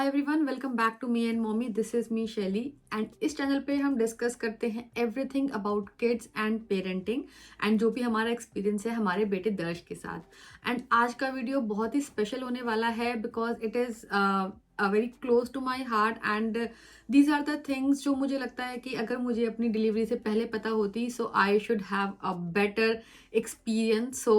Hi everyone, welcome back to me and mommy. This is me Shaily and इस channel पे हम discuss करते हैं everything about kids and parenting and जो भी हमारा एक्सपीरियंस है हमारे बेटे दर्श के साथ। एंड आज का वीडियो बहुत ही स्पेशल होने वाला है because it is very close to my heart and these are the things जो मुझे लगता है कि अगर मुझे अपनी डिलीवरी से पहले पता होती so I should have a better experience. So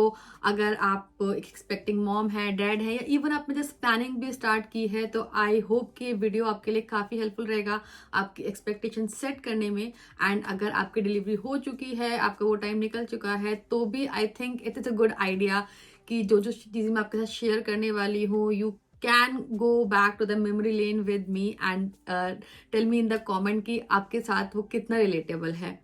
अगर आप एक्सपेक्टिंग मॉम है, डैड है या इवन आपने जस्ट प्लानिंग भी स्टार्ट की है तो आई होप कि वीडियो आपके लिए काफ़ी हेल्पफुल रहेगा आपकी एक्सपेक्टेशन सेट करने में। एंड अगर आपकी डिलीवरी हो चुकी है, आपका वो टाइम निकल चुका है, तो भी I think it is a good idea कि जो जो चीज़ें मैं आपके साथ शेयर करने वाली हूँ you can go back to the memory lane with me and tell me in the comment कि आपके साथ वो कितना रिलेटेबल है।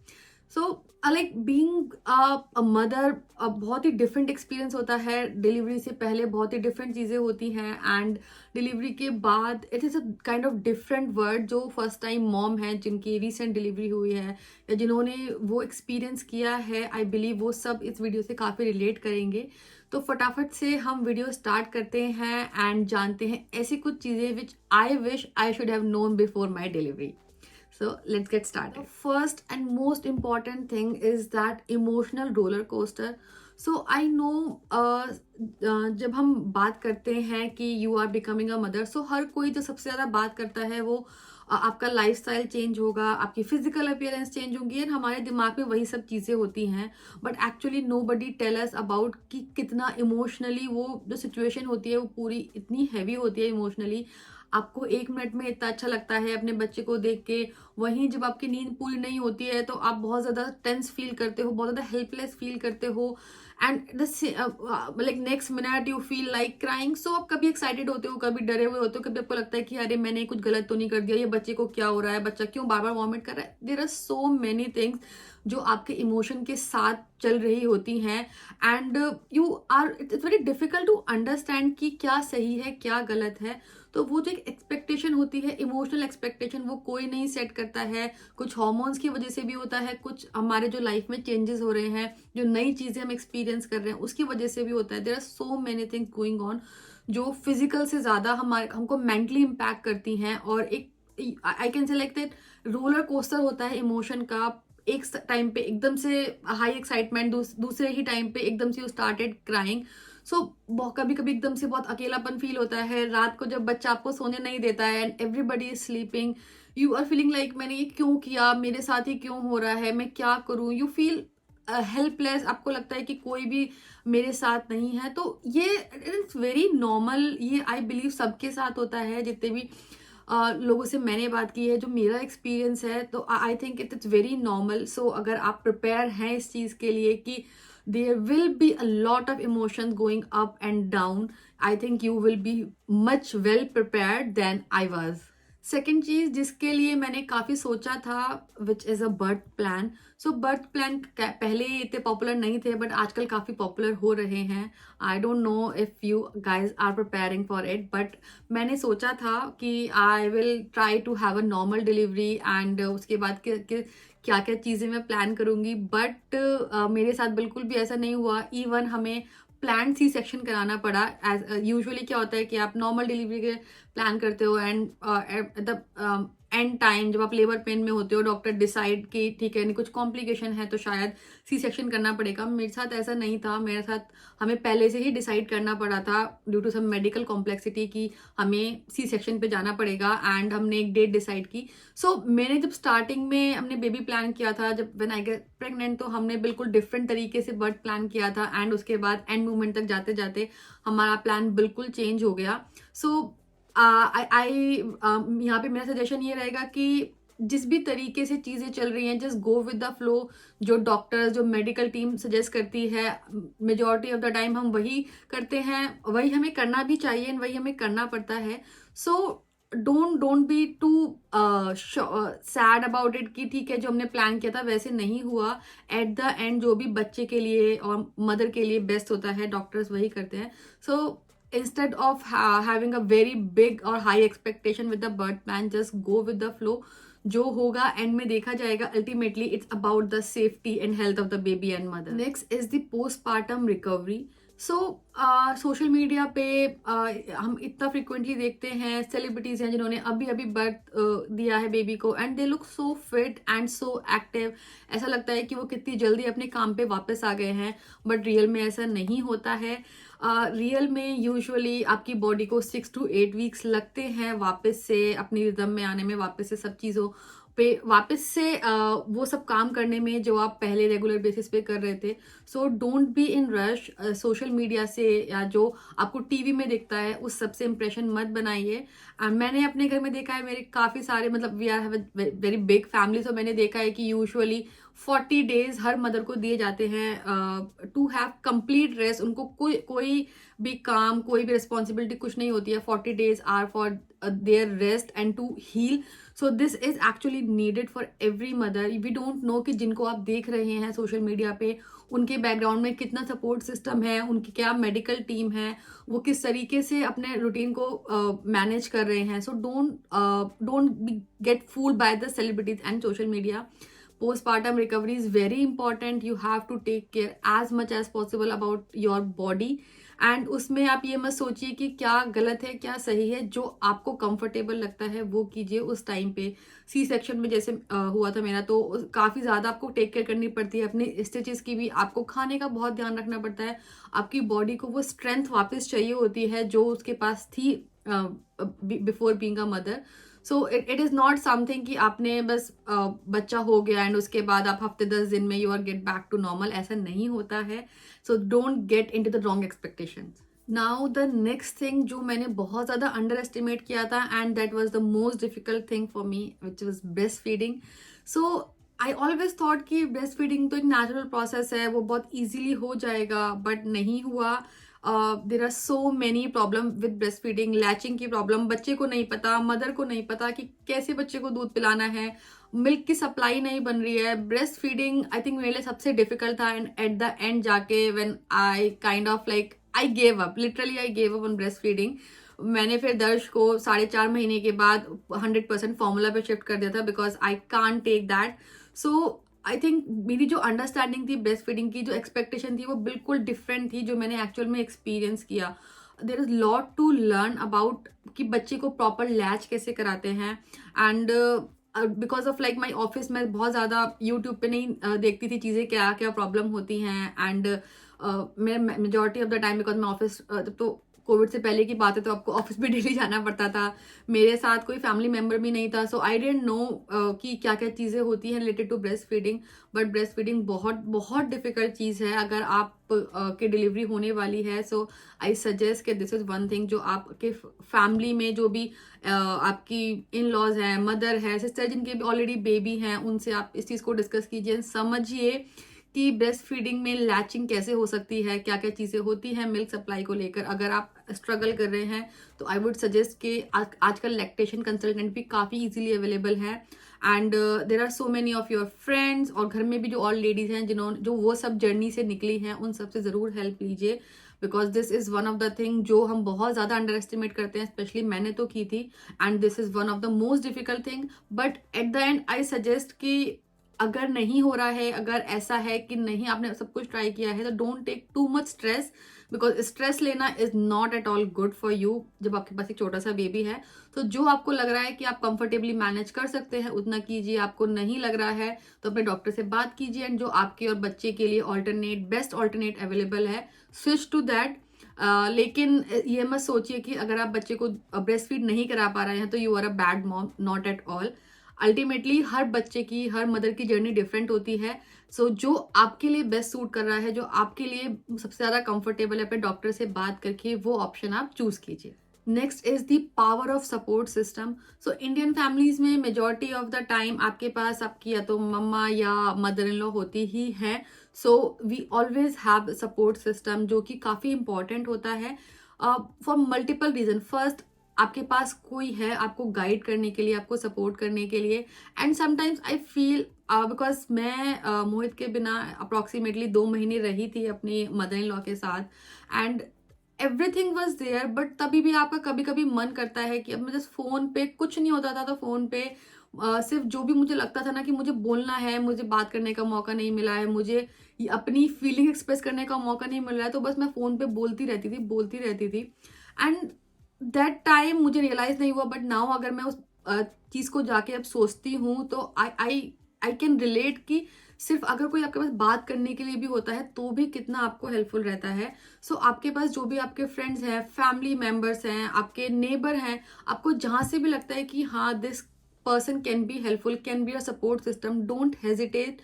So like being a mother बहुत ही डिफरेंट एक्सपीरियंस होता है। डिलीवरी से पहले बहुत ही डिफरेंट चीज़ें होती हैं एंड डिलीवरी के बाद it is a kind of different word. जो फर्स्ट टाइम मॉम है, जिनकी रिसेंट डिलीवरी हुई है या जिन्होंने वो एक्सपीरियंस किया है, आई बिलीव वो सब इस वीडियो से काफ़ी रिलेट करेंगे। तो फटाफट से हम वीडियो स्टार्ट करते हैं एंड जानते हैं ऐसी कुछ चीज़ें which I wish I should have known before my delivery. So let's get started. The first and most important thing is that emotional roller coaster. So I know जब हम बात करते हैं कि you are becoming a mother, so हर कोई जो सबसे ज़्यादा बात करता है वो आपका लाइफस्टाइल चेंज होगा, आपकी फिजिकल अपीयरेंस चेंज होंगी और हमारे दिमाग में वही सब चीज़ें होती हैं। But actually nobody tell us about कि कितना इमोशनली वो जो सिचुएशन होती है वो पूरी इतनी हैवी होती है इमोशनली। आपको 1 मिनट में इतना अच्छा लगता है अपने बच्चे को देख के, वहीं जब आपकी नींद पूरी नहीं होती है तो आप बहुत ज़्यादा टेंस फील करते हो, बहुत ज़्यादा हेल्पलेस फील करते हो and like next minute you feel like crying. So आप कभी एक्साइटेड होते हो, कभी डरे हुए होते हो, कभी आपको लगता है कि अरे मैंने कुछ गलत तो नहीं कर दिया, ये बच्चे को क्या हो रहा है, बच्चा क्यों बार बार वॉमिट कर रहा है। There are so many things जो आपके इमोशन के साथ चल रही होती हैं and you are it's very difficult to understand कि क्या सही है क्या गलत है। तो वो जो एक एक्सपेक्टेशन होती है, इमोशनल एक्सपेक्टेशन, वो कोई नहीं सेट करता है। कुछ हॉर्मोन्स की वजह से भी होता है, कुछ हमारे जो लाइफ में चेंजेस हो रहे हैं, जो नई चीज़ें हम एक्सपीरियंस कर रहे हैं उसकी वजह से भी होता है। There are so many things going on जो फिजिकल से ज़्यादा हमको मेंटली इम्पैक्ट करती हैं। और एक I can say like that roller coaster होता है इमोशन का। एक टाइम पे एकदम से हाई एक्साइटमेंट, दूसरे ही टाइम पे एकदम से यू स्टार्टेड क्राइंग। सो कभी कभी एकदम से बहुत अकेलापन फील होता है। रात को जब बच्चा आपको सोने नहीं देता है and everybody is sleeping, you are feeling like मैंने ये क्यों किया, मेरे साथ ही क्यों हो रहा है, मैं क्या करूं। यू फील हेल्पलेस, आपको लगता है कि कोई भी मेरे साथ नहीं है। तो ये इट्स वेरी नॉर्मल, ये आई बिलीव सबके साथ होता है। जितने भी लोगों से मैंने बात की है, जो मेरा एक्सपीरियंस है, तो I think it's very normal. So अगर आप प्रिपेयर हैं इस चीज़ के लिए कि there will be a lot of emotions going up and down, I think you will be much well prepared than I was. Second चीज जिसके लिए मैंने काफी सोचा था which is a birth plan. So birth plan पहले इतने popular नहीं थे बट आजकल काफी पॉपुलर हो रहे हैं। I don't know if you guys are preparing for it, but मैंने सोचा था कि I will try to have a normal delivery and उसके बाद क्या क्या चीज़ें मैं प्लान करूंगी। बट मेरे साथ बिल्कुल भी ऐसा नहीं हुआ। इवन हमें प्लान सी सेक्शन कराना पड़ा। एज यूजुअली क्या होता है कि आप नॉर्मल डिलीवरी के प्लान करते हो and at the end time जब आप लेबर पेन में होते हो डॉक्टर डिसाइड कि ठीक है कुछ कॉम्प्लिकेशन है तो शायद सी सेक्शन करना पड़ेगा। मेरे साथ ऐसा नहीं था। मेरे साथ हमें पहले से ही डिसाइड करना पड़ा था due to some medical complexity कि हमें सी सेक्शन पे जाना पड़ेगा एंड हमने एक डेट डिसाइड की। सो मैंने जब स्टार्टिंग में हमने बेबी प्लान किया था, जब व्हेन आई गेट प्रेग्नेंट, तो हमने बिल्कुल डिफरेंट तरीके से बर्थ प्लान किया था एंड उसके बाद एंड मूवमेंट तक जाते जाते हमारा प्लान बिल्कुल चेंज हो गया। सो यहाँ पे मेरा सजेशन ये रहेगा कि जिस भी तरीके से चीज़ें चल रही हैं just go with the flow. जो डॉक्टर्स, जो मेडिकल टीम सजेस्ट करती है मेजॉरिटी ऑफ द टाइम हम वही करते हैं, वही हमें करना भी चाहिए एंड वही हमें करना पड़ता है। So don't be too sad about it कि ठीक है जो हमने प्लान किया था वैसे नहीं हुआ। एट द एंड जो भी बच्चे के लिए और मदर के लिए बेस्ट होता है डॉक्टर्स वही करते हैं। सो instead of having a very big or high expectation with the birth plan, just go with the flow. जो होगा एंड में देखा जाएगा। Ultimately it's about the safety and health of the baby and mother. Next is the postpartum recovery. So social media पे हम इतना frequently देखते हैं सेलिब्रिटीज हैं जिन्होंने अभी अभी बर्थ दिया है बेबी को, and they look so fit and so active. ऐसा लगता है कि वो कितनी जल्दी अपने काम पे वापस आ गए हैं, बट रियल में ऐसा नहीं होता है। रियल में यूजुअली आपकी बॉडी को 6 to 8 वीक्स लगते हैं वापस से अपनी रिदम में आने में, वापस से सब चीज़ों पे वापस से वो सब काम करने में जो आप पहले रेगुलर बेसिस पे कर रहे थे। सो don't be in rush. Social media से या जो आपको टीवी में दिखता है उस सबसे इंप्रेशन मत बनाइए। मैंने अपने घर में देखा है, मेरे काफ़ी सारे मतलब we are have a very big family, तो मैंने देखा है कि यूजुअली 40 डेज हर मदर को दिए जाते हैं टू हैव कंप्लीट रेस्ट। उनको कोई भी काम, कोई भी रिस्पॉन्सिबिलिटी कुछ नहीं होती है। 40 days are for their rest and to heal. So this is actually needed for every mother. We don't know कि जिनको आप देख रहे हैं सोशल मीडिया पे उनके बैकग्राउंड में कितना सपोर्ट सिस्टम है, उनकी क्या मेडिकल टीम है, वो किस तरीके से अपने रूटीन को मैनेज कर रहे हैं। So don't gate fooled by the celebrities and social media. Postpartum recovery is very important. You have to take care as much as possible about your body. And उसमें आप ये मत सोचिए कि क्या गलत है क्या सही है, जो आपको कंफर्टेबल लगता है वो कीजिए उस टाइम पे। सी सेक्शन में जैसे हुआ था मेरा, तो काफ़ी ज़्यादा आपको टेक केयर करनी पड़ती है अपनी स्टिचेस की भी, आपको खाने का बहुत ध्यान रखना पड़ता है। आपकी बॉडी को वो स्ट्रेंथ वापस चाहिए होती है जो उसके पास थी before being a mother. So it is not something कि आपने बस बच्चा हो गया एंड उसके बाद आप हफ्ते 10 दिन में you are get back to normal, ऐसा नहीं होता है। So don't get into the wrong expectations. Now the next thing जो मैंने बहुत ज़्यादा अंडर एस्टिमेट किया था, and that was the most difficult thing for me, which was breast feeding. So I always thought कि breast feeding तो एक natural process है, वो बहुत ईजिली हो जाएगा, बट नहीं हुआ। There are so many problem with breast feeding. Latching की प्रॉब्लम, बच्चे को नहीं पता, मदर को नहीं पता कि कैसे बच्चे को दूध पिलाना है, मिल्क की सप्लाई नहीं बन रही है। ब्रेस्ट फीडिंग आई थिंक मेरे लिए सबसे डिफिकल्ट था, एंड एट द एंड जाके when I kind of like I gave up, literally I gave up on breast feeding. मैंने फिर दर्श को 4.5 महीने के बाद 100% फॉर्मूला पे शिफ्ट कर दिया था, because I can't take that. So I think मेरी जो अंडरस्टैंडिंग थी ब्रेस्ट फीडिंग की, जो एक्सपेक्टेशन थी, वो बिल्कुल डिफरेंट थी जो मैंने एक्चुअल में एक्सपीरियंस किया। There is lot to learn about कि बच्चे को प्रॉपर लैच कैसे कराते हैं। And because of like my office, मैं बहुत ज़्यादा यूट्यूब पे नहीं देखती थी चीज़ें क्या क्या प्रॉब्लम होती हैं। एंड मैं majority of the time, because मैं ऑफिस तो कोविड से पहले की बात है, तो आपको ऑफिस भी डेली जाना पड़ता था। मेरे साथ कोई फैमिली मेम्बर भी नहीं था, सो आई डेंट नो कि क्या क्या चीज़ें होती हैं related to breast feeding. But breast feeding बहुत बहुत डिफिकल्ट चीज़ है। अगर आप की डिलीवरी होने वाली है, सो आई सजेस्ट कि दिस इज़ वन थिंग जो आपके फैमिली में जो भी आपकी इन लॉज हैं, मदर है, सिस्टर जिनके भी ऑलरेडी बेबी हैं, उनसे आप इस चीज़ को डिस्कस कीजिए, समझिए कि ब्रेस्ट फीडिंग में लैचिंग कैसे हो सकती है, क्या क्या चीज़ें होती हैं मिल्क सप्लाई को लेकर। अगर आप स्ट्रगल कर रहे हैं तो आई वुड सजेस्ट कि आजकल लैक्टेशन कंसल्टेंट भी काफ़ी इजीली अवेलेबल है, and there are so many of your friends, और घर में भी जो और लेडीज़ हैं जिन्होंने जो वो सब जर्नी से निकली हैं, उन सबसे ज़रूर हेल्प लीजिए, because this is one of the thing जो हम बहुत ज़्यादा अंडर एस्टिमेट करते हैं, स्पेशली मैंने तो की थी, and this is one of the most difficult thing. But at the and I suggest कि अगर नहीं हो रहा है, अगर ऐसा है कि नहीं आपने सब कुछ ट्राई किया है, तो don't take too much stress, because stress लेना is not at all good for you जब आपके पास एक छोटा सा बेबी है। तो जो आपको लग रहा है कि आप कंफर्टेबली मैनेज कर सकते हैं उतना कीजिए, आपको नहीं लग रहा है तो अपने डॉक्टर से बात कीजिए, एंड जो आपके और बच्चे के लिए ऑल्टरनेट बेस्ट ऑल्टरनेट अवेलेबल है, स्विच टू दैट। लेकिन ये मत सोचिए कि अगर आप बच्चे को ब्रेस्ट फीड नहीं करा पा रहे हैं तो you are a bad mom, not at all. Ultimately हर बच्चे की, हर मदर की जर्नी डिफरेंट होती है। सो जो आपके लिए बेस्ट सूट कर रहा है, जो आपके लिए सबसे ज़्यादा कंफर्टेबल है, अपने डॉक्टर से बात करके वो ऑप्शन आप चूज कीजिए। Next is the power of support system. So Indian families में मेजॉरिटी ऑफ द टाइम आपके पास आपकी या तो मम्मा या मदर इन लॉ होती ही है। So we always have support system, जो कि काफ़ी इंपॉर्टेंट होता है फॉर मल्टीपल रीजन। फर्स्ट, आपके पास कोई है आपको गाइड करने के लिए, आपको सपोर्ट करने के लिए। And sometimes I feel, because मैं मोहित के बिना अप्रॉक्सीमेटली 2 महीने रही थी अपनी मदर इन लॉ के साथ, and everything was there, but तभी भी आपका कभी कभी मन करता है कि अब मैं जस्ट फोन पे, कुछ नहीं होता था तो फोन पे सिर्फ जो भी मुझे लगता था ना कि मुझे बोलना है, मुझे बात करने का मौका नहीं मिला है, मुझे अपनी फीलिंग एक्सप्रेस करने का मौका नहीं मिल रहा है, तो बस मैं फ़ोन पे बोलती रहती थी। एंड दैट टाइम मुझे रियलाइज़ नहीं हुआ, बट नाउ अगर मैं उस चीज़ को जाके अब सोचती हूँ तो आई कैन रिलेट कि सिर्फ अगर कोई आपके पास बात करने के लिए भी होता है तो भी कितना आपको हेल्पफुल रहता है। सो आपके पास जो भी आपके फ्रेंड्स हैं, फैमिली मेंबर्स हैं, आपके नेबर हैं, आपको जहाँ से भी लगता है कि हाँ this person can be helpful, can be a support system, don't hesitate.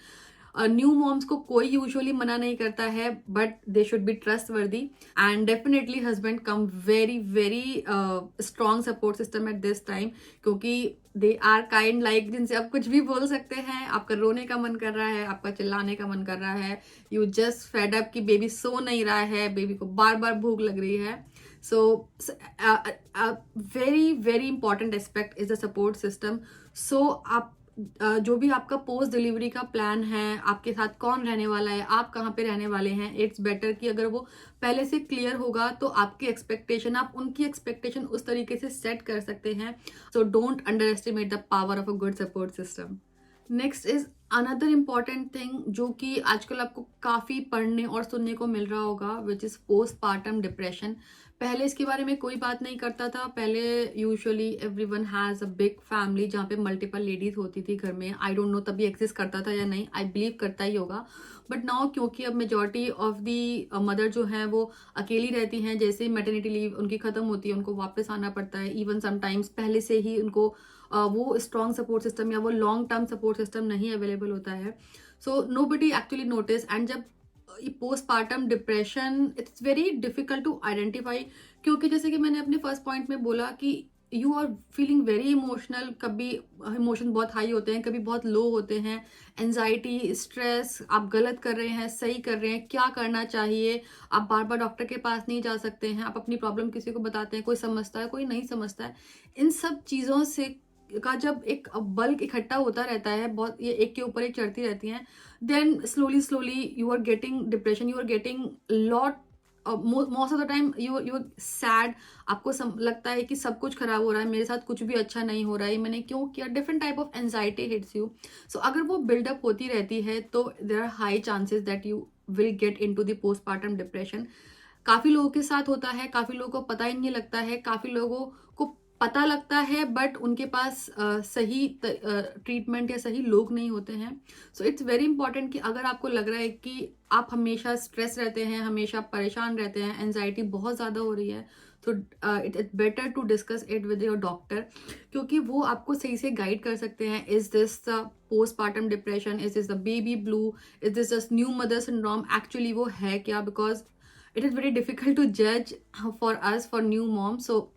New moms को कोई यूजुअली मना नहीं करता है, but they should be trustworthy, and definitely husband come very very strong support system at this time, क्योंकि they are kind like जिनसे आप कुछ भी बोल सकते हैं। आपका रोने का मन कर रहा है, आपका चिल्लाने का मन कर रहा है, यू जस्ट फेड अप कि बेबी सो नहीं रहा है, बेबी को बार बार भूख लग रही है। So very very important aspect is the support system. So आप जो भी आपका पोस्ट डिलीवरी का प्लान है, आपके साथ कौन रहने वाला है, आप कहाँ पे रहने वाले हैं, इट्स बेटर कि अगर वो पहले से क्लियर होगा तो आपकी एक्सपेक्टेशन, आप उनकी एक्सपेक्टेशन उस तरीके से सेट कर सकते हैं। So don't under estimate the power of a good support system. Next is another important thing जो कि आजकल आपको काफ़ी पढ़ने और सुनने को मिल रहा होगा, विच इज़ पोस्टपार्टम डिप्रेशन। पहले इसके बारे में कोई बात नहीं करता था। पहले usually everyone has a big family जहाँ पे मल्टीपल लेडीज होती थी घर में। आई डोंट नो तभी एग्जिस्ट करता था या नहीं, आई बिलीव करता ही होगा। बट नाउ क्योंकि अब मेजॉरिटी ऑफ दी मदर जो हैं वो अकेली रहती हैं, जैसे ही मैटरनिटी लीव उनकी ख़त्म होती है उनको वापस आना पड़ता है। इवन समटाइम्स पहले से ही उनको वो स्ट्रॉन्ग सपोर्ट सिस्टम या वो लॉन्ग टर्म सपोर्ट सिस्टम नहीं अवेलेबल होता है। So nobody actually notice, and जब postpartum depression it's very difficult to identify, क्योंकि जैसे कि मैंने अपने फर्स्ट पॉइंट में बोला कि you are feeling very emotional, कभी इमोशन बहुत हाई होते हैं, कभी बहुत लो होते हैं, एंजाइटी, स्ट्रेस, आप गलत कर रहे हैं, सही कर रहे हैं, क्या करना चाहिए, आप बार बार डॉक्टर के पास नहीं जा सकते हैं, आप अपनी प्रॉब्लम किसी को बताते हैं, कोई समझता है कोई नहीं समझता है। इन सब चीज़ों से का जब एक बल्क इकट्ठा होता रहता है, बहुत ये एक के ऊपर एक चढ़ती रहती हैं, then slowly slowly you are getting depression, you are getting lot, most of the time you are sad. आपको लगता है कि सब कुछ खराब हो रहा है, मेरे साथ कुछ भी अच्छा नहीं हो रहा है, मैंने क्यों किया, different type of anxiety hits you. So अगर वो बिल्डअप होती रहती है तो there are high chances that you will get into the postpartum depression. काफ़ी लोगों के साथ होता है, काफ़ी लोगों को पता ही नहीं लगता है, काफ़ी लोगों को पता लगता है बट उनके पास सही ट्रीटमेंट या सही लोग नहीं होते हैं। सो इट्स वेरी इंपॉर्टेंट कि अगर आपको लग रहा है कि आप हमेशा स्ट्रेस रहते हैं, हमेशा परेशान रहते हैं, एंजाइटी बहुत ज़्यादा हो रही है, तो it's better to discuss it with your doctor, क्योंकि वो आपको सही से गाइड कर सकते हैं। Is this the postpartum depression, is this the baby blue, is this just new mother syndrome, actually वो है क्या, because it is very difficult to जज for us, for new mom. So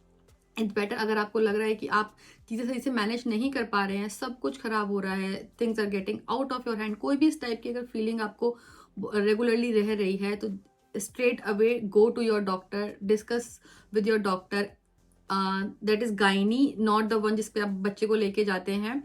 it's better, अगर आपको लग रहा है कि आप चीज़ें सही से मैनेज नहीं कर पा रहे हैं, सब कुछ खराब हो रहा है, things are getting out of your hand, कोई भी इस टाइप की अगर फीलिंग आपको रेगुलरली रह रही है, तो straight away go to your doctor, discuss with your doctor, that is gynae, not the one जिसपे आप बच्चे को लेके जाते हैं,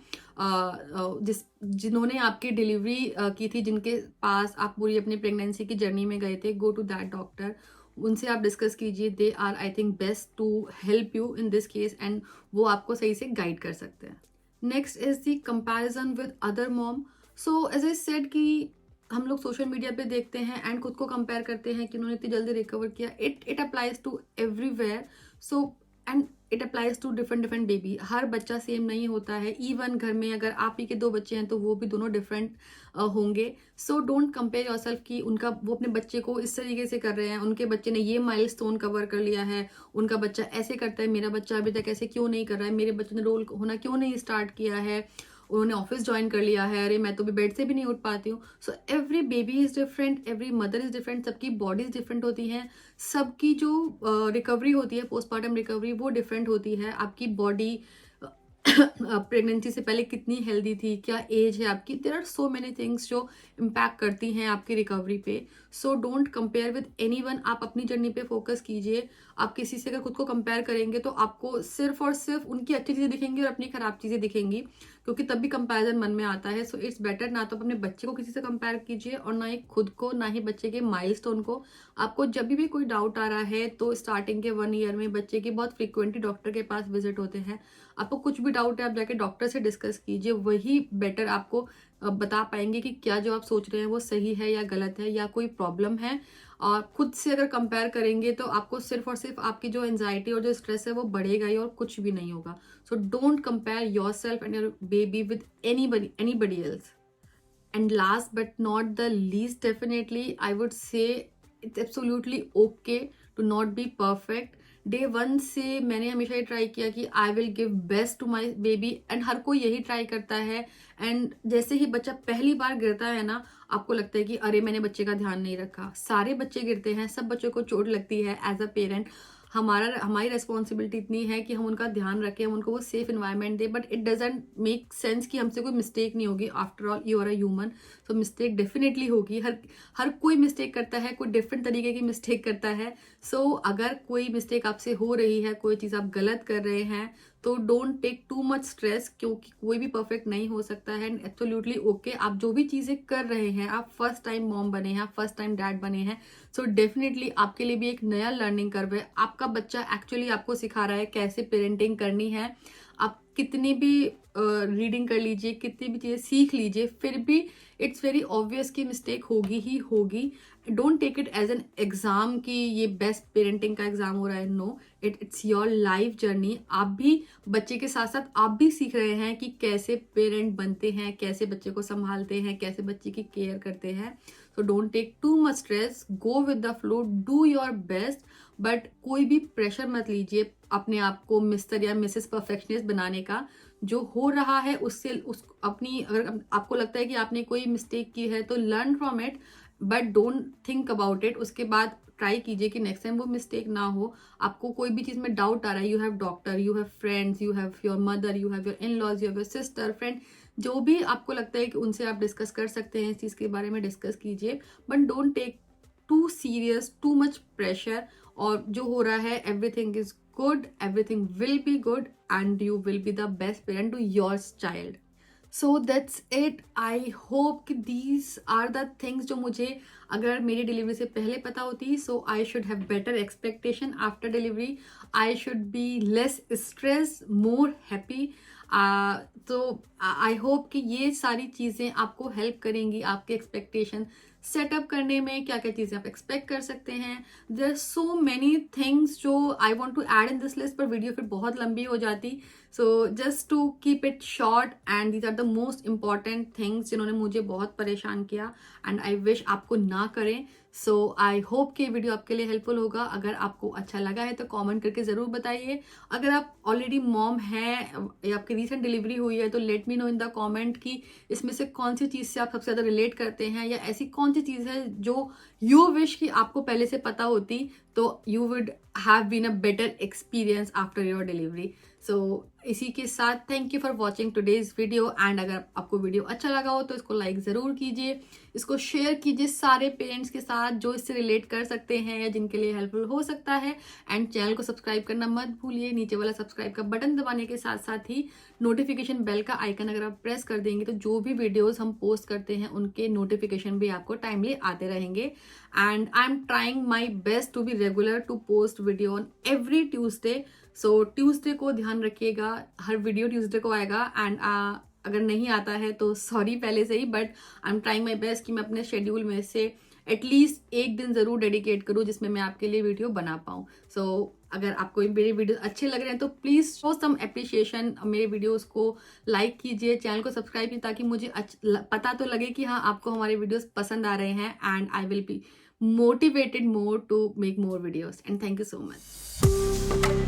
जिन्होंने आपकी डिलीवरी की थी, जिनके पास आप पूरी अपनी प्रेगनेंसी की जर्नी में गए थे। गो टू दैट डॉक्टर, उनसे आप डिस्कस कीजिए, they are I think best to help you in this case, and वो आपको सही से गाइड कर सकते हैं। Next is the comparison with other mom. So as I said कि हम लोग सोशल मीडिया पे देखते हैं एंड खुद को कंपेयर करते हैं कि उन्होंने इतनी जल्दी रिकवर किया। It applies to everywhere. So and it applies to different baby, हर बच्चा सेम नहीं होता है। इवन घर में अगर आप ही के 2 बच्चे हैं तो वो भी दोनों डिफरेंट होंगे। सो डोंट कंपेयर योरसेल्फ कि उनका वो अपने बच्चे को इस तरीके से कर रहे हैं, उनके बच्चे ने ये माइलस्टोन कवर कर लिया है, उनका बच्चा ऐसे करता है, मेरा बच्चा अभी तक ऐसे क्यों नहीं कर रहा है, मेरे बच्चे ने रोल होना क्यों नहीं स्टार्ट किया है, उन्होंने ऑफिस ज्वाइन कर लिया है, अरे मैं तो भी बेड से भी नहीं उठ पाती हूँ। So every baby is different, every mother is different, सबकी बॉडीज डिफरेंट होती हैं, सबकी जो रिकवरी होती है, पोस्टपार्टम रिकवरी, वो डिफरेंट होती है। आपकी बॉडी प्रेगनेंसी से पहले कितनी हेल्दी थी, क्या एज है आपकी, there are so many things जो इम्पैक्ट करती हैं आपकी रिकवरी पे। So don't compare with anyone, आप अपनी जर्नी पे फोकस कीजिए। आप किसी से अगर खुद को कंपेयर करेंगे तो आपको सिर्फ और सिर्फ उनकी अच्छी चीज़ें दिखेंगी और अपनी खराब चीज़ें दिखेंगी, क्योंकि तब भी कंपैरिजन मन में आता है। सो इट्स बेटर, ना तो अपने बच्चे को किसी से कंपेयर कीजिए और ना ही खुद को, ना ही बच्चे के माइलस्टोन को। आपको जब भी कोई डाउट आ रहा है तो स्टार्टिंग के 1 ईयर में बच्चे की बहुत फ्रिक्वेंटली डॉक्टर के पास विजिट होते हैं। आपको कुछ भी डाउट है आप जाके डॉक्टर से डिस्कस कीजिए, वही बेटर आपको बता पाएंगे कि क्या जो आप सोच रहे हैं वो सही है या गलत है या कोई प्रॉब्लम है। और खुद से अगर कंपेयर करेंगे तो आपको सिर्फ और सिर्फ आपकी जो एंजाइटी और जो स्ट्रेस है वो बढ़ेगा ही और कुछ भी नहीं होगा। सो don't compare your self and your baby with anybody else. And last but not the least, definitely, I would say it's absolutely okay to not be perfect. Day one से मैंने हमेशा ये ट्राई किया कि I will give best to my baby, and हर कोई यही try करता है। एंड जैसे ही बच्चा पहली बार गिरता है ना, आपको लगता है कि अरे मैंने बच्चे का ध्यान नहीं रखा। सारे बच्चे गिरते हैं, सब बच्चों को चोट लगती है। एज अ पेरेंट हमारी रेस्पॉन्सिबिलिटी इतनी है कि हम उनका ध्यान रखें, हम उनको वो सेफ इन्वायरमेंट दें, but it doesn't make sense कि हमसे कोई मिस्टेक नहीं होगी। After all you are a human, so mistake definitely होगी। हर कोई मिस्टेक करता है, कोई डिफरेंट तरीके की मिस्टेक करता है। सो अगर कोई मिस्टेक आपसे हो रही है, कोई चीज़ आप गलत कर रहे हैं, तो don't take too much stress, क्योंकि कोई भी परफेक्ट नहीं हो सकता है। एंड एब्सोल्युटली ओके, आप जो भी चीज़ें कर रहे हैं, आप फर्स्ट टाइम मॉम बने हैं, आप फर्स्ट टाइम डैड बने हैं, सो डेफिनेटली आपके लिए भी एक नया लर्निंग कर्व है। आपका बच्चा एक्चुअली आपको सिखा रहा है कैसे पेरेंटिंग करनी है। आप कितनी भी रीडिंग कर लीजिए, कितनी भी चीज़ें सीख लीजिए, फिर भी इट्स वेरी ऑब्वियस कि मिस्टेक होगी ही होगी। Don't take it as an exam कि ये बेस्ट पेरेंटिंग का एग्जाम हो रहा है। No, it's your life journey. आप भी बच्चे के साथ साथ आप भी सीख रहे हैं कि कैसे पेरेंट बनते हैं, कैसे बच्चे को संभालते हैं, कैसे बच्चे की केयर करते हैं। So don't take too much stress, go with the flow, do your best, but कोई भी प्रेशर मत लीजिए अपने आप को मिस्टर या मिसेस परफेक्शनिस्ट बनाने का। जो हो रहा है उससे अगर आपको लगता है कि आपने कोई मिस्टेक की है तो learn from it, but don't think about it. उसके बाद ट्राई कीजिए कि नेक्स्ट टाइम वो मिस्टेक ना हो। आपको कोई भी चीज़ में डाउट आ रहा है, you have doctor, you have friends, you have your mother, you have your in laws, you have your sister, friend, जो भी आपको लगता है कि उनसे आप डिस्कस कर सकते हैं, इस चीज़ के बारे में डिस्कस कीजिए, but don't take too serious, too much pressure. और जो हो रहा है, everything is good, everything will be good, and you will be the best parent to your child. So that's it. I hope कि these are the things जो मुझे अगर मेरी डिलीवरी से पहले पता होती, so I should have better expectation after delivery. I should be less stressed, more happy. तो आई होप कि ये सारी चीज़ें आपको हेल्प करेंगी आपके एक्सपेक्टेशन सेटअप करने में। क्या क्या चीज़ें आप एक्सपेक्ट कर सकते हैं। There are so many things जो I want to add in this list, पर वीडियो फिर बहुत लंबी हो जाती। So just to keep it short, and these are the most important things जिन्होंने मुझे बहुत परेशान किया, एंड आई विश आपको ना करें। सो आई होप कि वीडियो आपके लिए हेल्पफुल होगा। अगर आपको अच्छा लगा है तो कमेंट करके ज़रूर बताइए। अगर आप ऑलरेडी मॉम हैं या आपकी रिसेंट डिलीवरी हुई है तो let me know in the comment कि इसमें से कौन सी चीज़ से आप सबसे ज़्यादा रिलेट करते हैं, या ऐसी कौन सी चीज़ है जो यू विश कि आपको पहले से पता होती, तो you would have been a better experience after your delivery. So इसी के साथ thank you for watching today's video, and अगर आपको वीडियो अच्छा लगा हो तो इसको लाइक ज़रूर कीजिए, इसको शेयर कीजिए सारे पेरेंट्स के साथ जो इससे रिलेट कर सकते हैं या जिनके लिए हेल्पफुल हो सकता है। एंड चैनल को सब्सक्राइब करना मत भूलिए, नीचे वाला सब्सक्राइब का बटन दबाने के साथ साथ ही नोटिफिकेशन बेल का आइकन अगर आप प्रेस कर देंगे तो जो भी वीडियोज़ हम पोस्ट करते हैं उनके नोटिफिकेशन भी आपको टाइमली आते रहेंगे। And I am trying my best to be regular to post video on every Tuesday. So Tuesday को ध्यान रखिएगा, हर वीडियो ट्यूसडे को आएगा। एंड अगर नहीं आता है तो सॉरी पहले से ही, but I am trying my best कि मैं अपने शेड्यूल में से एटलीस्ट एक दिन ज़रूर डेडिकेट करूँ जिसमें मैं आपके लिए वीडियो बना पाऊँ। सो अगर आपको मेरे वीडियो अच्छे लग रहे हैं तो प्लीज़ शो सम एप्रिशिएशन, मेरे वीडियोस को लाइक कीजिए, चैनल को सब्सक्राइब कीजिए, ताकि मुझे पता तो लगे कि हाँ आपको हमारे वीडियोस पसंद आ रहे हैं, and I will be motivated more to make more videos. And thank you so much.